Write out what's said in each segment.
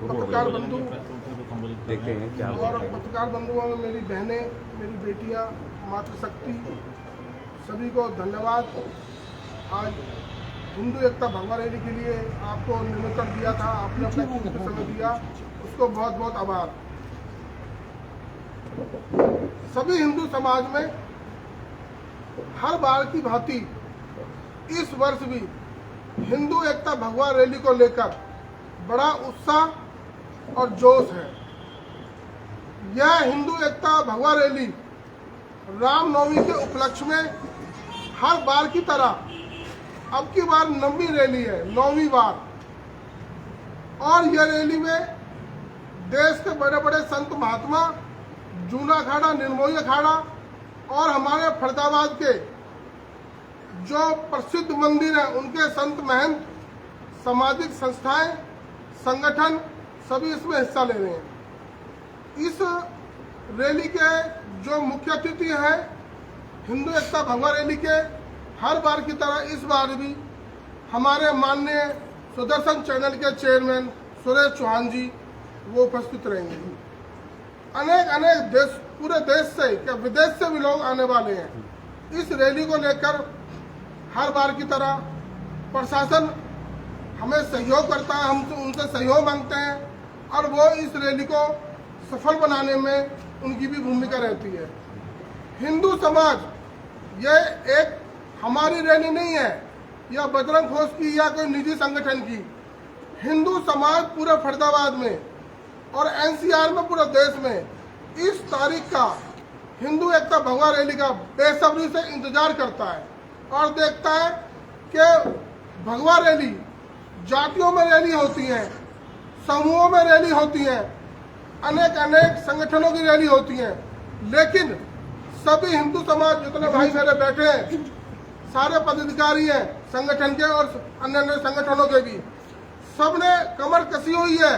पत्रकार बंधु देखते हैं क्या और पत्रकार बंधुओं में मेरी बहनें, मेरी बेटियां, मातृशक्ति, सभी को धन्यवाद। आज हिंदू एकता भगवा रैली के लिए आपको निमंत्रण दिया था, आपने अपना कीमती समय दिया, उसको बहुत बहुत आभार। सभी हिंदू समाज में हर बार की भांति इस वर्ष भी हिंदू एकता भगवा रैली को लेकर बड़ा उत्साह और जोश है। यह हिंदू एकता भगवा रैली रामनवमी के उपलक्ष्य में हर बार की तरह अब की बार 9वीं रैली है, 9वीं बार। और यह रैली में देश के बड़े बड़े संत महात्मा, जूना अखाड़ा, निर्मोही अखाड़ा और हमारे फरीदाबाद के जो प्रसिद्ध मंदिर हैं उनके संत महंत, सामाजिक संस्थाएं, संगठन सभी इसमें हिस्सा ले रहे हैं। इस रैली के जो मुख्य अतिथि हैं हिंदू एकता भगवा रैली के, हर बार की तरह इस बार भी हमारे माननीय सुदर्शन चैनल के चेयरमैन सुरेश चौहान जी वो उपस्थित रहेंगे। अनेक देश, पूरे देश से या विदेश से भी लोग आने वाले हैं। इस रैली को लेकर हर बार की तरह प्रशासन हमें सहयोग करता है, हम उनसे सहयोग मांगते हैं और वो इस रैली को सफल बनाने में उनकी भी भूमिका रहती है। हिंदू समाज ये एक हमारी रैली नहीं है या बजरंग घोष की या कोई निजी संगठन की। हिंदू समाज पूरे फरीदाबाद में और एनसीआर में पूरे देश में इस तारीख का हिंदू एकता भगवा रैली का बेसब्री से इंतजार करता है और देखता है कि भगवा रैली जातियों में रैली होती है, समूहों में रैली होती है, अनेक संगठनों की रैली होती है, लेकिन सभी हिंदू समाज जितने भाई मेरे बैठे हैं, सारे पदाधिकारी हैं संगठन के और अन्य संगठनों के भी, सबने कमर कसी हुई है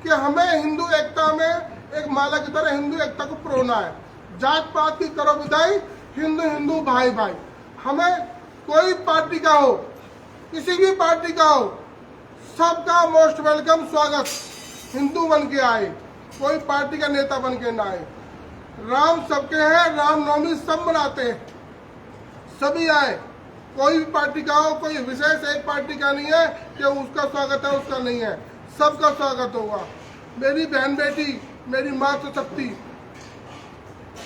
कि हमें हिंदू एकता में एक माला की तरह हिंदू एकता को परोना है। जात पात की करो विदाई, हिंदू हिंदू भाई भाई। हमें कोई पार्टी का हो, किसी भी पार्टी का हो, सबका मोस्ट वेलकम स्वागत। हिंदू बन के आए, कोई पार्टी का नेता बन के ना आए। राम सबके हैं, रामनवमी सब मनाते हैं, सभी आए। कोई भी पार्टी का हो, कोई विशेष एक पार्टी का नहीं है कि उसका स्वागत है उसका नहीं है, सबका स्वागत होगा। मेरी बहन बेटी, मेरी मातृशक्ति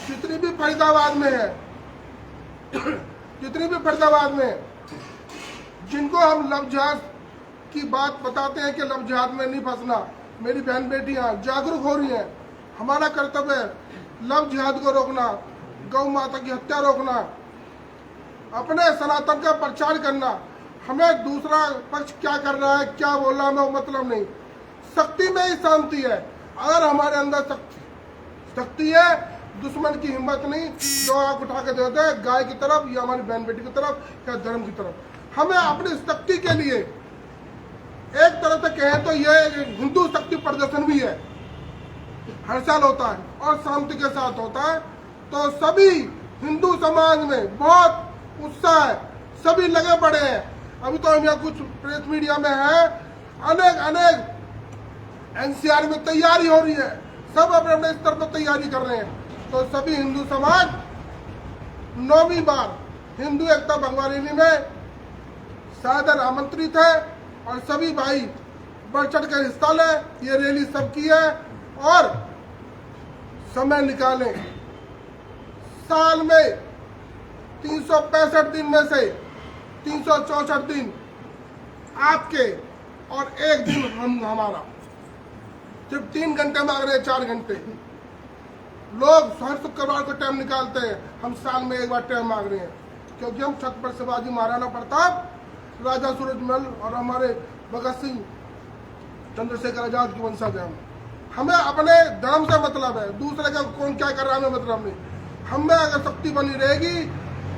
जितनी भी फरीदाबाद में है, जितनी भी फरीदाबाद में जिनको हम लव जिहाद की बात बताते हैं कि लव जिहाद में नहीं फंसना, मेरी बहन बेटियां जागरूक हो रही हैं। हमारा कर्तव्य है लव जिहाद को रोकना, गौ माता की हत्या रोकना, अपने सनातन का प्रचार करना। हमें दूसरा पक्ष क्या कर रहा है, क्या बोल रहा है, हमें मतलब नहीं। शक्ति में ही शांति है। अगर हमारे अंदर शक्ति है, दुश्मन की हिम्मत नहीं जो आंख उठा के देते हैं गाय की तरफ या हमारी बहन बेटी की तरफ या धर्म की तरफ। हमें अपनी शक्ति के लिए एक तरह से कहें तो यह हिंदू शक्ति प्रदर्शन भी है, हर साल होता है और शांति के साथ होता है। तो सभी हिंदू समाज में बहुत उत्साह है, सभी लगे पड़े हैं। अभी तो हम यहाँ कुछ प्रेस मीडिया में है, अनेक एनसीआर में तैयारी हो रही है, सब अपने अपने स्तर पर तैयारी कर रहे हैं। तो सभी हिंदू समाज 9वीं बार हिंदू एकता भगवा रैली में सादर आमंत्रित है और सभी भाई बढ़ चढ़ कर हिस्सा लें। ये रैली सबकी है और समय निकालें। साल में 365 दिन में से 364 दिन आपके और एक दिन हमारा। सिर्फ 3 घंटे मांग रहे हैं, 4 घंटे। लोग हर शुक्रवार को टाइम निकालते हैं, हम साल में एक बार टाइम मांग रहे हैं क्योंकि हम छत्रपति शिवाजी महाराणा प्रताप, राजा सूरजमल और हमारे भगत सिंह, चंद्रशेखर आजाद की वंशज हैं। हमें अपने धर्म से मतलब है, दूसरे का कौन क्या कर रहा है हमें मतलब नहीं। हमें अगर शक्ति बनी रहेगी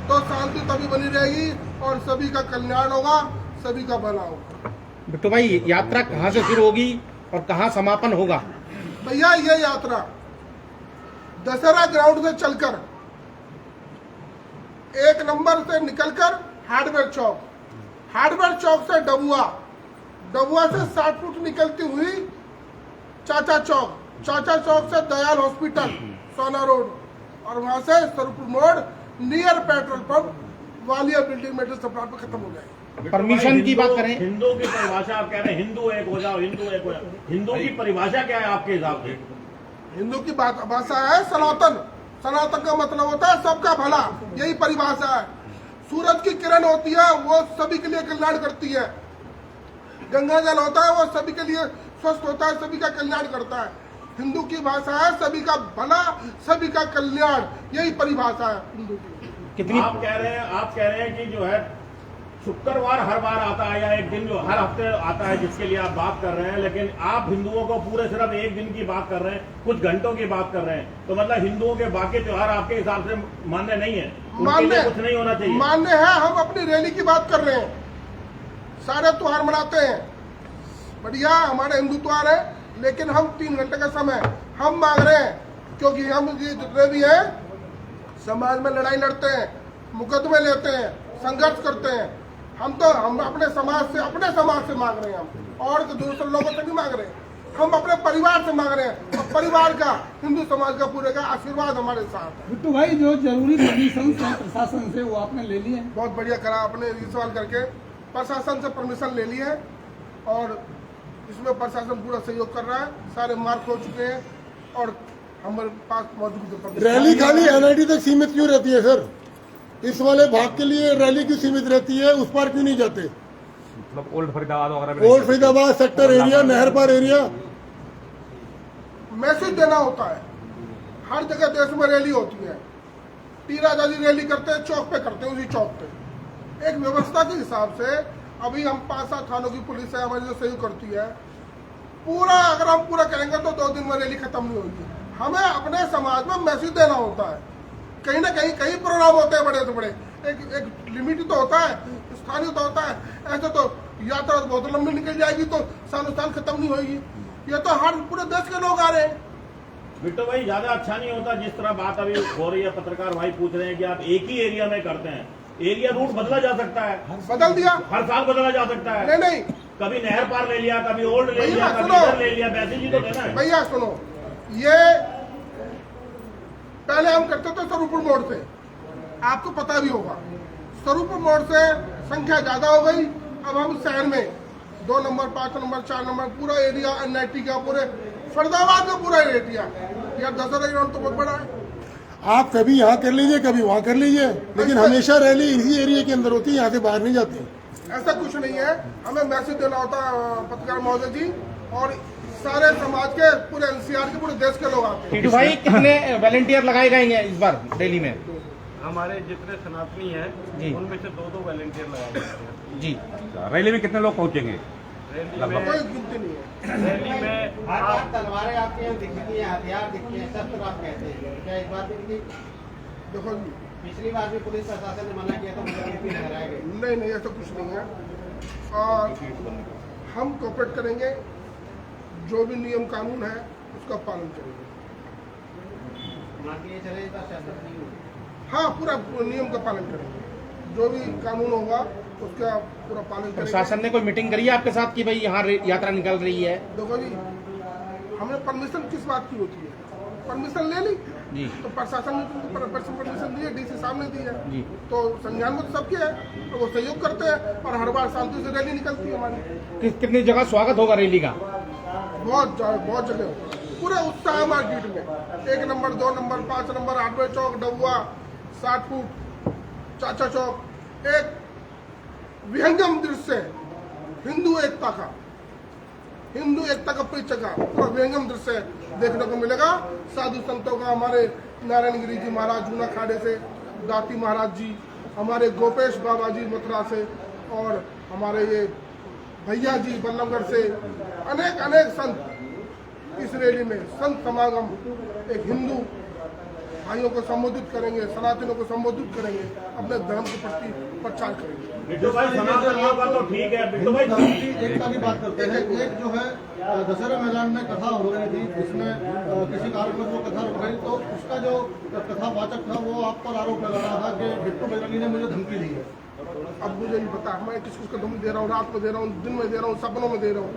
तो शांति तभी बनी रहेगी और सभी का कल्याण होगा, सभी का भला होगा। बिट्टू भाई, यात्रा कहाँ से शुरू होगी और कहाँ समापन होगा? भैया ये यात्रा दशहरा ग्राउंड से चलकर 1 नंबर से निकलकर हार्डवेयर चौक से डबुआ, डबुआ से 60 फुट निकलती हुई चाचा चौक से दयाल हॉस्पिटल सोना रोड, और वहां से स्वरूपुर मोड़ near petrol pump Walia building metal supply पे खत्म हो जाएगी। परमिशन की बात करें, हिंदू की परिभाषा आप कह रहे हैं हिंदू एक हो जाओ, हिंदू एक हो जाओ, हिंदू की परिभाषा क्या है आपके हिसाब से? हिंदू की भाषा है सनातन। सनातन का मतलब होता है सबका भला, यही परिभाषा है। सूरज की किरण होती है, वो सभी के लिए कल्याण करती है। गंगा जल होता है, वो सभी के लिए स्वस्थ होता है, सभी का कल्याण करता है। हिंदू की भाषा है सभी का भला, सभी का कल्याण, यही परिभाषा है हिंदू की। कितनी आप कह रहे हैं कि जो है शुक्रवार हर बार आता है या एक दिन जो हर हफ्ते आता है जिसके लिए आप बात कर रहे हैं, लेकिन आप हिंदुओं को पूरे सिर्फ एक दिन की बात कर रहे हैं, कुछ घंटों की बात कर रहे हैं, तो मतलब हिंदुओं के बाकी त्योहार आपके हिसाब से मान्य नहीं है? उनके लिए कुछ नहीं होना चाहिए? मान्य है। हम अपनी रैली की बात कर रहे हैं, सारे त्योहार मनाते हैं, बढ़िया हमारे हिंदू त्योहार है, लेकिन हम 3 घंटे का समय हम मांग रहे हैं, क्योंकि हम ये जितने भी हैं समाज में लड़ाई लड़ते हैं, मुकदमे लेते हैं, संघर्ष करते हैं। हम अपने समाज से मांग रहे हैं, हम और दूसरे लोगों से नहीं मांग रहे हैं, हम अपने परिवार से मांग रहे हैं। और परिवार का, हिंदू समाज का पूरे का आशीर्वाद हमारे साथ है। बिट्टू भाई, जो जरूरी परमिशन है प्रशासन से वो आपने ले लिए? बहुत बढ़िया करा आपने ये सवाल करके। प्रशासन से परमिशन ले ली है और इसमें प्रशासन पूरा सहयोग कर रहा है। सारे मार्क हो चुके हैं और हमारे पास मौजूद है। रैली खाली एनआईटी तक सीमित क्यों रहती है सर? इस वाले भाग के लिए रैली क्यों सीमित रहती है, उस पार क्यों नहीं जाते? मतलब ओल्ड फरीदाबाद वगैरह, ओल्ड फरीदाबाद सेक्टर एरिया, नहर पार एरिया, मैसेज देना होता है। हर जगह देश में रैली होती है, तीर आजादी रैली करते हैं, चौक पे करते हैं, उसी चौक पे एक व्यवस्था के हिसाब से। अभी हम 5-7 थानों की पुलिस है हमारी जो सहयोग करती है, पूरा अगर हम पूरा करेंगे तो 2 दिन में रैली खत्म नहीं होगी। हमें अपने समाज में मैसेज देना होता है। कहीं ना कहीं प्रोग्राम होते हैं बड़े से बड़े, एक लिमिट तो होता है, स्थानीय तो होता है। ऐसे तो यात्रा बहुत लंबी निकल जाएगी तो सालों साल खत्म नहीं होगी। ये तो हर पूरे देश के लोग आ रहे हैं। बिट्टू भाई, ज्यादा अच्छा नहीं होता जिस तरह बात अभी हो रही है, पत्रकार भाई पूछ रहे हैं कि आप एक ही एरिया में करते हैं, एरिया रूट बदला जा सकता है, बदल दिया, हर साल बदला जा सकता है। नहीं कभी नहर पार ले लिया, कभी ओल्ड ले लिया, कभी सुनो। इधर ले लिया, मैसेज ही तो देना है। भैया सुनो, ये पहले हम करते थे स्वरूपुर मोड़ से, आपको पता भी होगा। स्वरूपुर मोड़ से संख्या ज्यादा हो गई, अब हम शहर में 2 नंबर 5 नंबर 4 नंबर पूरा एरिया एनआईटी का, पूरे फरीदाबाद का पूरा एरिया यार 10,000 ग्राउंड तो बहुत बड़ा है। आप कभी यहाँ कर लीजिए, कभी वहाँ कर लीजिए, लेकिन हमेशा रैली इसी एरिया के अंदर होती है, यहाँ से बाहर नहीं जाती। ऐसा कुछ नहीं है, हमें मैसेज देना होता है पत्रकार महोदय जी, और सारे समाज के पूरे एनसीआर के पूरे देश के लोग आते हैं। टीटू भाई, कितने वॉलंटियर लगाए गए हैं इस बार रैली में? हमारे जितने सनातनी हैं जी, उनमें से 2-2 वॉलंटियर लगाए गए हैं। जी। रैली में कितने लोग पहुंचेंगे? रैली कोई में गिनती नहीं है। रैली में आप तलवारें आपके यहाँ दिखती हैं, हथियार दिखते हैं, शस्त्र आप कहते हैं, क्या इस बार भी दिखी? देखो जी, पिछली बार भी पुलिस प्रशासन ने मना किया था, मुझे लहराए गए। नहीं ऐसा कुछ नहीं है, और हम कोऑपरेट करेंगे, जो भी नियम कानून है उसका पालन करेंगे। मान के ये चले इस बार शहादत नहीं हुई। हाँ, पूरा नियम का पालन करेंगे, जो भी कानून होगा उसका पूरा पालन करेंगे। प्रशासन ने कोई मीटिंग करी है आपके साथ कि भाई यहाँ यात्रा निकल रही है? देखो जी, हमें परमिशन किस बात की होती है? परमिशन ले ली जी, तो प्रशासन ने तुमको परमिशन दी है, डीसी साहब ने दी है, जी। तो संज्ञान में तो सबके है, तो वो सहयोग करते हैं और हर बार शांति से रैली निकलती है हमारी। कितनी जगह स्वागत होगा रैली का? बहुत जगह होता है, पूरे उत्साह मार्केट में 1 नंबर 2 नंबर 5 नंबर 8वें चौक, डबुआ, 60 फुट, चाचा चौक, एक विहंगम दृश्य हिंदू एकता का परिचय का पूरा विहंगम दृश्य देखने को मिलेगा। साधु संतों का, हमारे नारायण गिरी जी महाराज जूना खाड़े से, दाती महाराज जी, हमारे गोपेश बाबा जी मथुरा से, और हमारे ये भैया जी बल्लभगढ़ से, अनेक संत इस रैली में संत समागम, एक हिंदू भाइयों को संबोधित करेंगे, सनातनों को संबोधित करेंगे, अपने धर्म के प्रति प्रचार करेंगे। बिट्टू भाई, सनातनियों का तो ठीक है, बिट्टू भाई एकता की बात करते हैं। एक जो है दशहरा मैदान में कथा हो रही थी, जिसमें किसी कारण में वो कथा रुक गई, तो उसका जो कथावाचक था वो आप पर आरोप लगा रहा था कि बिट्टू बजरंगी ने मुझे धमकी दी है। अब मुझे नहीं पता, मैं किसको धमकी दे रहा हूँ, रात में दे रहा हूँ, दिन में दे रहा हूँ, सपनों में दे रहा हूँ,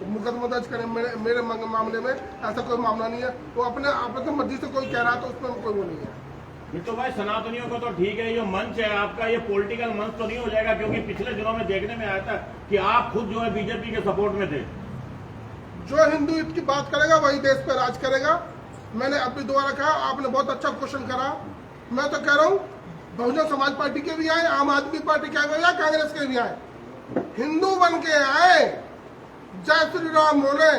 मुकदमा दर्ज करें मेरे मामले में, ऐसा कोई मामला नहीं है। तो अपने मर्जी से कोई कह रहा है तो उसमें कोई वो नहीं है। तो भाई सनातनियों को तो ठीक है, ये मंच है आपका, ये पॉलिटिकल मंच तो नहीं हो जाएगा? क्योंकि पिछले दिनों में देखने में आया था कि आप खुद जो है बीजेपी के सपोर्ट में थे। जो हिंदू हित की बात करेगा वही देश पे राज करेगा। मैंने अभी दोबारा कहा, आपने बहुत अच्छा क्वेश्चन करा। मैं तो कह रहा हूँ बहुजन समाज पार्टी के भी आए, आम आदमी पार्टी के आए या कांग्रेस के भी आए, हिंदू बन के आए, जय श्री राम बोले,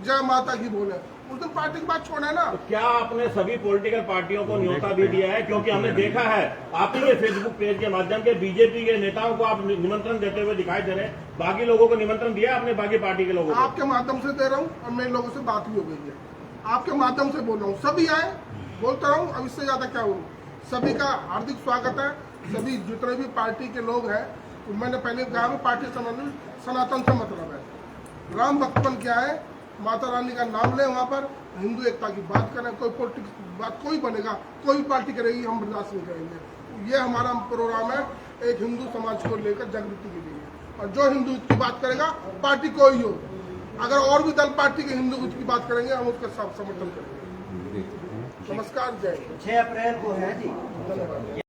जय माता की बोले, उस दिन पार्टी की बात छोड़े ना। तो क्या आपने सभी पॉलिटिकल पार्टियों को न्योता भी दिया है? क्योंकि हमने देखा है आप ही के फेसबुक पेज के माध्यम से बीजेपी के नेताओं को आप निमंत्रण देते हुए दिखाई दे रहे हैं, बाकी लोगों को निमंत्रण दिया है आपने? बाकी पार्टी के लोगों को आपके माध्यम से दे रहा हूँ और मेरे लोगों से बात भी हो गई है, आपके माध्यम से बोल रहा हूँ। सभी आए, बोलता रहा हूँ, अब इससे ज्यादा क्या हूँ। सभी का हार्दिक स्वागत है। सभी जितने भी पार्टी के लोग हैं, तो मैंने पहले कहा पार्टी सनातन से मतलब है, राम भक्तपन क्या है, माता रानी का नाम लें, वहाँ पर हिंदू एकता की बात करें। कोई पॉलिटिक्स बात कोई बनेगा, कोई भी पार्टी करेगी, हम बर्दाश्त नहीं करेंगे। ये हमारा प्रोग्राम है, एक हिंदू समाज को लेकर जागृति के लिए। और जो हिंदू की बात करेगा, पार्टी कोई हो, अगर और भी दल पार्टी के हिंदू की बात करेंगे, हम उसका समर्थन करेंगे। नमस्कार, जय। 6 अप्रैल को है जी। धन्यवाद।